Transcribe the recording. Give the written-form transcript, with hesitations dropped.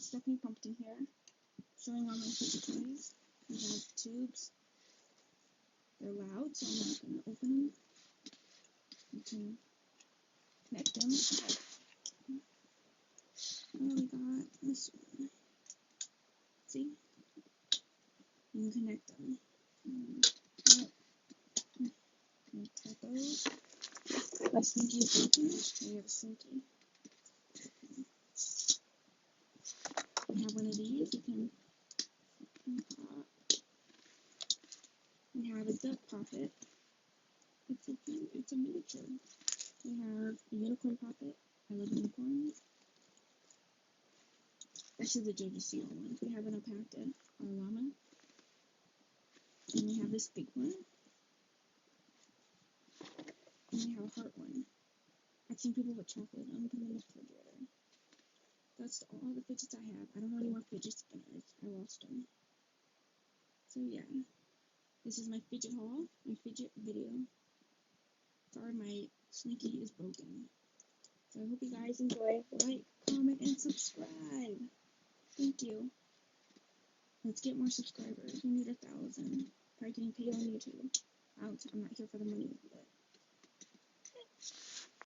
Stephanie Pumpkin here, showing all my fidget toys. We have tubes. They're loud, so I'm not going to open them. You can connect them. Oh, we got this one. See? You can connect them. Tap those. My Slinky is broken. We have a Slinky. We have one of these. You can pop. We have a duck poppet. It's a miniature. We have a unicorn poppet. I love unicorns. This is the JVC one. We have an alpaca, our llama. And we have this big one. And we have a heart one. I've seen people with chocolate. I'm gonna put them in the refrigerator. That's all the fidgets I have. I don't know any more fidget spinners. I lost them. So yeah. This is my fidget haul, my fidget video. Sorry, my Slinky is broken. So I hope you guys enjoy. Like, comment, and subscribe. Thank you. Let's get more subscribers. We need 1,000. Probably getting paid on YouTube. I'm not here for the money, but